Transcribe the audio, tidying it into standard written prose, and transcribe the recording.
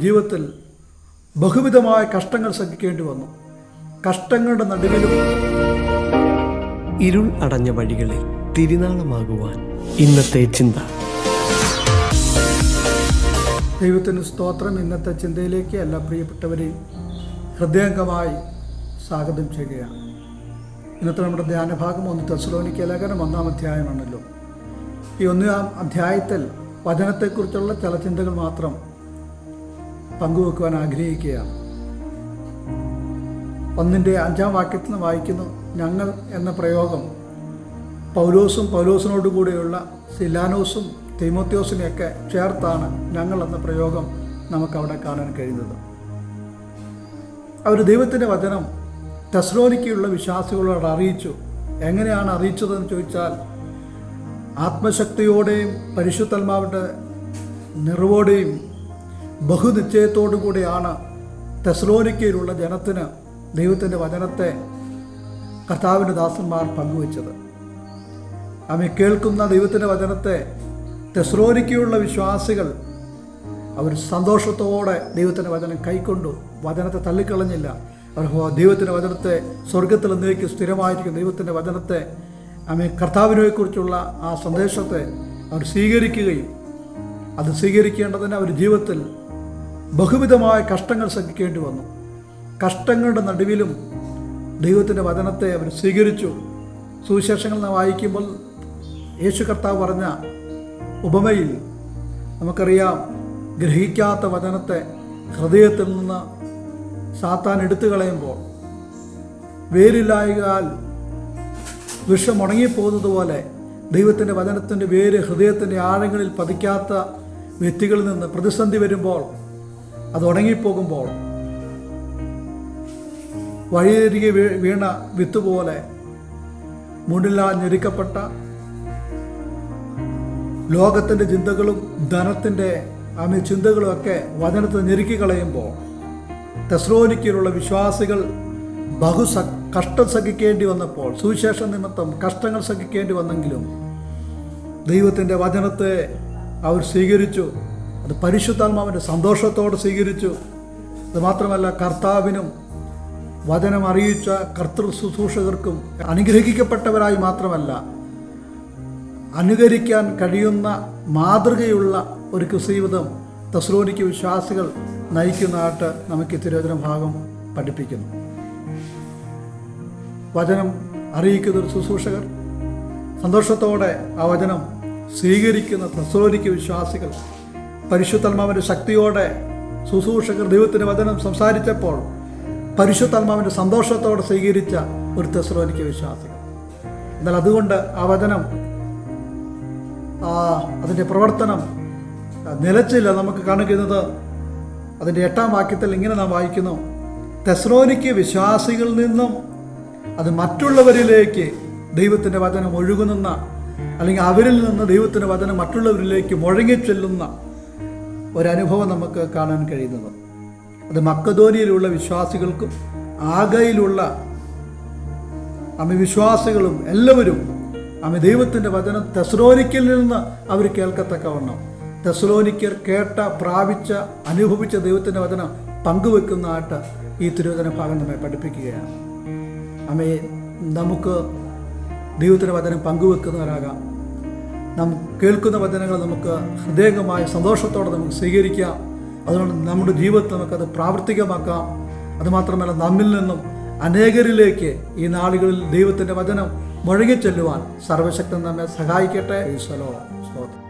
ജീവിതത്തിൽ ബഹുവിധമായ കഷ്ടങ്ങൾ സഹിക്കേണ്ടി വന്നു. കഷ്ടങ്ങളുടെ നടുവിലും ഇരുൾ അടഞ്ഞ വഴികളിൽ തിരുനാളമാകുവാൻ ഇന്നത്തെ ചിന്ത. ദൈവത്തിന് സ്തോത്രം. ഇന്നത്തെ ചിന്തയിലേക്ക് എല്ലാ പ്രിയപ്പെട്ടവരെയും ഹൃദയംഗമായി സ്വാഗതം ചെയ്യുകയാണ്. ഇന്നത്തെ നമ്മുടെ ധ്യാനഭാഗം 1 തെസ്സലോനിക്ക ലേഖനം 1-ാം അധ്യായമാണല്ലോ. ഈ 1-ാം അധ്യായത്തിൽ വചനത്തെക്കുറിച്ചുള്ള ചില ചിന്തകൾ മാത്രം പങ്കുവെക്കുവാൻ ആഗ്രഹിക്കുകയാണ്. 1-ന്റെ-5-ാം വാക്യത്തിൽ നിന്ന് വായിക്കുന്നു, ഞങ്ങൾ എന്ന പ്രയോഗം പൗലോസും പൗലോസിനോട് കൂടെയുള്ള സിലാനോസും തീമോത്തിയോസിനെയൊക്കെ ചേർത്താണ് ഞങ്ങൾ എന്ന പ്രയോഗം നമുക്കവിടെ കാണാൻ കഴിയുന്നത്. അവർ ദൈവത്തിൻ്റെ വചനം തെസ്സലോനിക്കയുള്ള വിശ്വാസികളോട് അറിയിച്ചു. എങ്ങനെയാണ് അറിയിച്ചതെന്ന് ചോദിച്ചാൽ, ആത്മശക്തിയോടെയും പരിശുദ്ധാത്മാവിൻ്റെ നിറവോടെയും ബഹുനിശ്ചയത്തോടു കൂടിയാണ് തെസ്സലോനിക്കയിലുള്ള ജനത്തിന് ദൈവത്തിൻ്റെ വചനത്തെ കർത്താവിൻ്റെ ദാസന്മാർ പങ്കുവച്ചത്. അവ കേൾക്കുന്ന ദൈവത്തിൻ്റെ വചനത്തെ തെസ്സലോനിക്കയിലുള്ള വിശ്വാസികൾ അവർ സന്തോഷത്തോടെ ദൈവത്തിൻ്റെ വചനം കൈക്കൊണ്ടു. വചനത്തെ തള്ളിക്കളഞ്ഞില്ല. അവർ ദൈവത്തിൻ്റെ വചനത്തെ സ്വർഗത്തിൽ എന്നേക്ക് സ്ഥിരമായിരിക്കും ദൈവത്തിൻ്റെ വചനത്തെ കർത്താവിനെക്കുറിച്ചുള്ള ആ സന്ദേശത്തെ അവർ സ്വീകരിക്കുകയും അത് സ്വീകരിക്കേണ്ടതിന് അവർ ജീവിതത്തിൽ ബഹുവിധമായ കഷ്ടങ്ങൾ സഹിക്കേണ്ടി വന്നു. കഷ്ടങ്ങളുടെ നടുവിലും ദൈവത്തിൻ്റെ വചനത്തെ അവർ സ്വീകരിച്ചു. സുവിശേഷങ്ങൾ നാം വായിക്കുമ്പോൾ യേശു കർത്താവ് പറഞ്ഞ ഉപമയിൽ നമുക്കറിയാം, ഗ്രഹിക്കാത്ത വചനത്തെ ഹൃദയത്തിൽ നിന്ന് സാത്താൻ എടുത്തു കളയുമ്പോൾ വേരില്ലായകാൽ വിഷം ഉണങ്ങിപ്പോകുന്നത് പോലെ ദൈവത്തിൻ്റെ വചനത്തിൻ്റെ വേര് ഹൃദയത്തിൻ്റെ ആഴങ്ങളിൽ പതിക്കാത്ത വ്യക്തികളിൽ നിന്ന് പ്രതിസന്ധി വരുമ്പോൾ, അത് ഉണങ്ങിപ്പോകുമ്പോൾ വഴിയരികെ വീണ വിത്ത് പോലെ മുന്നിലാൽ ഞെരുക്കപ്പെട്ട ലോകത്തിൻ്റെ ചിന്തകളും ധനത്തിൻ്റെ ചിന്തകളും ഒക്കെ വചനത്തെ ഞെരുക്കി കളയുമ്പോൾ തെസ്സലോനിക്കയിലുള്ള വിശ്വാസികൾ കഷ്ടം സഹിക്കേണ്ടി വന്നപ്പോൾ, സുവിശേഷ നിമിത്തം കഷ്ടങ്ങൾ സഹിക്കേണ്ടി വന്നെങ്കിലും ദൈവത്തിൻ്റെ വചനത്തെ അവർ സ്വീകരിച്ചു. അത് പരിശുദ്ധാത്മാവിൻ്റെ സന്തോഷത്തോടെ സ്വീകരിച്ചു. അതുമാത്രമല്ല, കർത്താവിനും വചനം അറിയിച്ച കർത്തൃ ശുശ്രൂഷകർക്കും അനുഗ്രഹിക്കപ്പെട്ടവരായി മാത്രമല്ല, അനുകരിക്കാൻ കഴിയുന്ന മാതൃകയുള്ള ഒരു ക്രിസ്തുജീവിതം തെസ്സലോനിക്ക വിശ്വാസികൾ നയിക്കുന്നതായിട്ട് നമുക്ക് ഈ തിരുവചന ഭാഗം പഠിപ്പിക്കുന്നു. വചനം അറിയിക്കുന്ന ഒരു ശുശ്രൂഷകർ, സന്തോഷത്തോടെ ആ വചനം സ്വീകരിക്കുന്ന തെസ്സലോനിക്ക വിശ്വാസികൾ, പരിശുദ്ധാത്മാവിൻ്റെ ശക്തിയോടെ ശുശ്രൂഷകർ ദൈവത്തിൻ്റെ വചനം സംസാരിച്ചപ്പോൾ പരിശുദ്ധാത്മാവിൻ്റെ സന്തോഷത്തോടെ സ്വീകരിച്ച ഒരു തെസ്സലോനിക്ക വിശ്വാസികൾ. എന്നാൽ അതുകൊണ്ട് ആ വചനം അതിൻ്റെ പ്രവർത്തനം നിലച്ചില്ല. നമുക്ക് കാണുന്നത് അതിൻ്റെ 8-ാം വാക്യത്തിൽ ഇങ്ങനെ നാം വായിക്കുന്നു, തെസ്സലോനിക്ക വിശ്വാസികളിൽ നിന്നും അത് മറ്റുള്ളവരിലേക്ക് ദൈവത്തിൻ്റെ വചനം ഒഴുകുന്ന, അല്ലെങ്കിൽ അവരിൽ നിന്ന് ദൈവത്തിൻ്റെ വചനം മറ്റുള്ളവരിലേക്ക് മുഴങ്ങിച്ചെല്ലുന്ന ഒരനുഭവം നമുക്ക് കാണാൻ കഴിയുന്നത്. അത് മക്കദോനിയയിലുള്ള വിശ്വാസികൾക്കും ആഗയിലുള്ള വിശ്വാസികളും എല്ലാവരും ദൈവത്തിൻ്റെ വചനം തെസ്സലോനിക്കയിൽ നിന്ന് അവർ കേൾക്കത്തക്കവണ്ണം തെസ്സലോനിക്കർ കേട്ട, പ്രാപിച്ച, അനുഭവിച്ച ദൈവത്തിൻ്റെ വചനം പങ്കുവെക്കുന്നതായിട്ട് ഈ തിരുവചന ഭാഗം നമ്മെ പഠിപ്പിക്കുകയാണ്. നമുക്ക് ദൈവത്തിൻ്റെ വചനം പങ്കുവെക്കുന്നവരാകാം. നാം കേൾക്കുന്ന വചനങ്ങൾ നമുക്ക് ഹൃദയംഗമായ സന്തോഷത്തോടെ നമുക്ക് സ്വീകരിക്കാം. അതുകൊണ്ട് നമ്മുടെ ജീവിതത്തിൽ നമുക്കത് പ്രാവർത്തികമാക്കാം. അതുമാത്രമല്ല, നമ്മിൽ നിന്നും അനേകരിലേക്ക് ഈ നാളുകളിൽ ദൈവത്തിൻ്റെ വചനം മുഴങ്ങിച്ചെല്ലുവാൻ സർവശക്തൻ നമ്മെ സഹായിക്കട്ടെ. ഈശ്വരോ സ്തോത്രം.